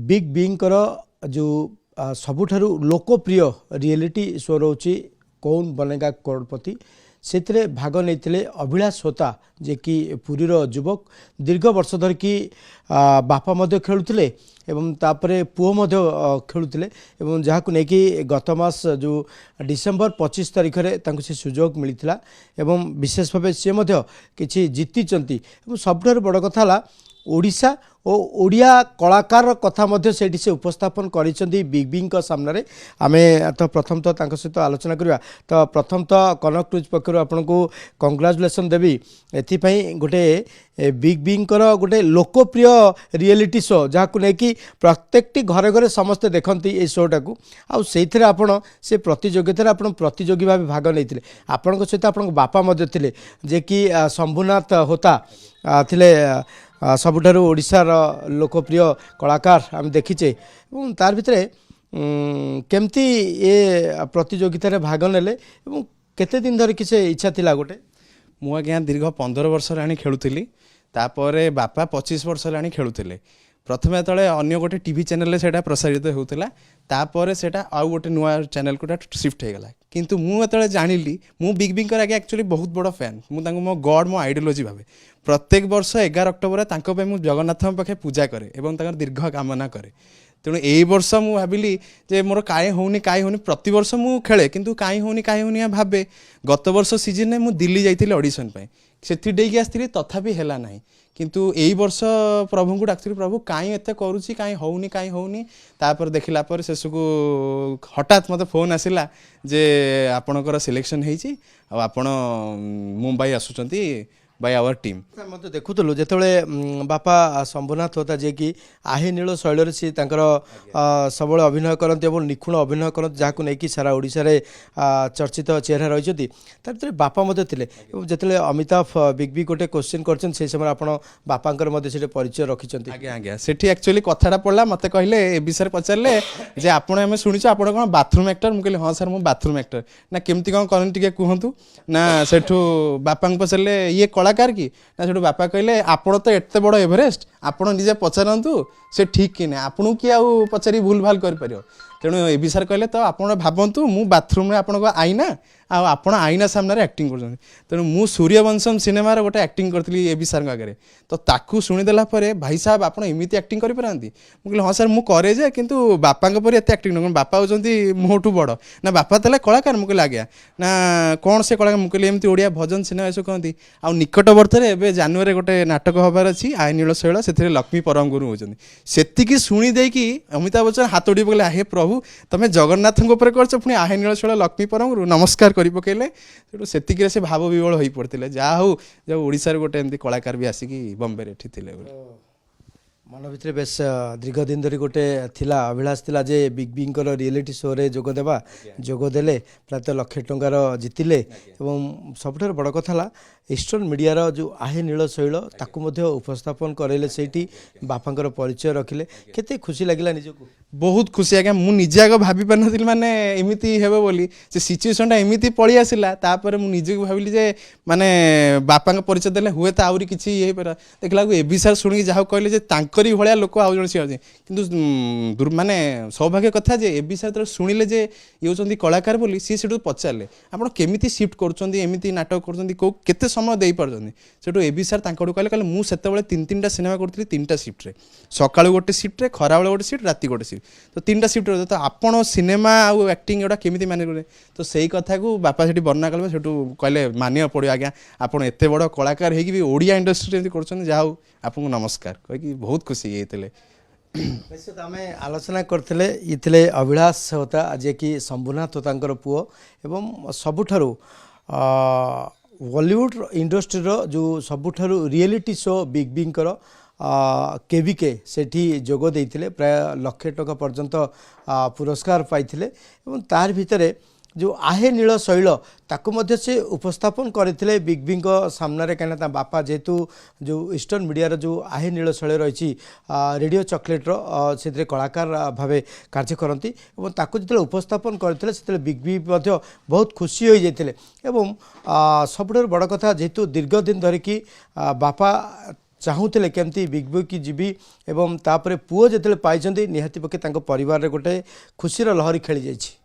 Big बींकर जो सबुठारु लोकप्रिय reality show रोची कौन बनेगा करोड़पति से भाग नहीं अभिलाष होता जे कि पुरीर युवक दीर्घ वर्ष धरिकी बापा मध्य खेलुले एवं तापरे पुओ मध्य खेलुले एवं जहां नेकी गत मास जो डिसेम्बर 25 तारिख में से सुजोग मिलता एवं विशेष भाव सी किसी जीति सबुठ बड़ कथा ओडिशा और ओडिया कलाकार कथा मध्य से उपस्थापन करिसेंती बिग बींग सामने आमे तो प्रथम तो सहित आलोचना करवा तो प्रथम तो कनक न्यूज पक्षर आपन को कंग्राचुलेसन देवी एथिपाई गोटे बिग बींग गोटे लोकप्रिय रियलिटी शो जहाँ लेकिन प्रत्येकटी घरे घरे समस्ते देखती ये शोटा को आउे आपड़ से प्रतियोगिता आप प्रतियोगी भाव भाग नहीं आपण सहित आप बापा थे जे कि शंभुनाथ होता थिले सबुठारु ओडिशार लोकप्रिय कलाकार आम देखीचे तार भितरे केमती ये प्रतियोगिता रे भाग नेले केते दिन धर किसे इच्छा थिला गोटे मु आज्ञा दीर्घ 15 वर्ष राणी खेलुली तापर बापा 25 वर्ष राणी खेलुले प्रथम तले अन्य गोटे टीवी चैनल से प्रसारित होता तापर से आउ गोटे नुआ चैनल को शिफ्ट हो गला किंतु मुझे जानिली मु बिग बींग आगे एक्चुअली बहुत बड़ फैन मुझे मो गॉड मो आइडियोलॉजी भावे प्रत्येक वर्ष 11 अक्टोबर मु जगन्नाथ पाखे पूजा करे एवं दीर्घ कामना करे तेणु यही वर्ष मु भाविली जे मोर काई होनी प्रति वर्ष मु खेले किंतु काई होनी भावे गत वर्ष सीजन में मु दिल्ली जाइए ऑडिशन पे से डेगी आसती तथापि है ना किंतु यही वर्ष प्रभु को डाक्तरी प्रभु कहीं एत करुँची कहीं होनी तापर देखला पर शेष को हठात मत फोन आसला जे आपणकर सिलेक्शन होती आपण मुंबई आसुचंती बाय आवर टीम मत देखुलु जो बापा शंभुनाथ होता जे कि आहे नील शैल सी सब अभिनय करते और निखुण अभिनय करते जहाँ नहीं सारा ओडिशा रे चर्चित चेहरा रही तर बापा थे जिते अमिताभ बिग बी गोटे क्वेश्चन कर समय आप बापांकर परिचय रखिंट आज्ञा आज्ञा से एक्चुअली कथाटा पड़ा मत कहले ए विषय पचारे जे आपण आम शुणुचे आप बाथरूम एक्टर मुझे हाँ सर मु बाथरूम एक्टर ना केमती कौन करनी टे कहतु ना सेठू बापा पचारे ये कलाकार की ना से बापा कहले आपण तो एत बड़ एवरेस्ट आपण निजे पचारतु से ठीक कि ना आपन किए आउ पचारि भूल भाल कर पार तेणु ए विषय कहले तो आप भावतु मु बाथरूम आपण आईना आपण आईना सामने एक्टिंग कर तेणु मु सूर्यवंशम सिनेमार गोटे एक्टिंग करी ए विषय आगे तो ताकू शुणीदेला भाई साहब आप एमती एक्टिंग करें मुझे हाँ सर मुझे जे किंतु बापा पर एत एक्टिंग न बापा होती मोठू बड़ ना बापा तेल कलाकार मुझे आज्ञा ना कौन से कलाकार मुझे एमती ओडिया भजन सिनेमा सब कहती आ निकटवर्ती एवं जानुरी गोटे नाटक हबार अच्छी आय नील शैल से लक्ष्मी परम गुरु होती से शुणी देकी अमिताभ बच्चन हाथ उड़ी पकड़े हे प्रभु तुम्हें जगन्नाथ कर आय नील शैल लक्ष्मी परम गुरु नमस्कार कर पकेले से से भाव विवल हो पड़ते जहाँ हूँ जब ओडिशा गोटे एमती कलाकार भी आसिकी बम्बे रे थे मन भर बेस दीर्घ दिन धरी गोटे थिला अभिलाष थिला जे बिग बींग रियलिटी शो रे जोगदेवा जोगदेले प्रायतः लक्षे टंकार जितिले एवं सबुठार बड़ कथा ईस्टर्न मीडियार जो आहे नील शैल ताकू मध्य उपस्थापन करेले सेठी बापांकर परिचय रखिले केते खुशी लागिला निजको बहुत खुशी आज्ञा मुझे निजे आगे भाभी पार नी माने एमती हे बोली से सिचुएसनटा एमती पड़ी आसला तापर मुझे भाविली जे माने बापा परिचय देले हुए तो आहरी किसी ये देखला ए विषय शुणी जहाँ कहले जे तांकरी भाया लोक आउ जन सी कि माने सौभाग्य कथा जे ए विषय तो शुणिले जे ये होती कलाकार बोली सी से पचारे आप केमी सिफ्ट करमती नाटक करते समय दे पार्टी से ए विषय कहले मुझे तीन तीन सिनेमा करी 3टा सिफ्ट्रे सका गोटे सिफ्ट्रे खरा गोटे सिफ्ट राति गोटे सिफ्ट तो 3टा सिफ्ट तो आपण सिनेमा आउ एक्टिंग एटा केमी माने करे तो सही कथा को बापा से वर्णना कले से कहले मानिया पड़ो आज्ञा आप एत बड़ कलाकार होगी ओडिया इंडस्ट्री कर जाऊ आपको नमस्कार कही बहुत खुशी ये निश्चित आम आलोचना करते ये अभिलाष होता जे कि शंभुनाथ होता पुओ एवं सबुठारु बॉलीवुड इंडस्ट्री जो सबुठारु रियलिटी शो बिग बींग केविके सेठी जोग देइथिले प्राय लक्षे टका पर्यंत पुरस्कार पाइथिले एवं तार भितरे जो आहे नील शैल ताकू मध्य से उपस्थापन करते बिग बींग सामने कहीं बापा जेहेतु जो ईस्टर्न मीडिया जो आहे नील शैल रही रेडियो चॉकलेट्र से कलाकार भाव कार्य करती जो उपस्थापन करते बिग बी बहुत खुशी हो जाते सबुठ बड़ कथा जेहेतु दीर्घ दिन धरिकी बापा चाहूले केमती बिग बी की जीवी एवं तापर पुओ जिते पाई निहाती पक्षे परिवार गोटे खुशीर लहरी खेली जाइए।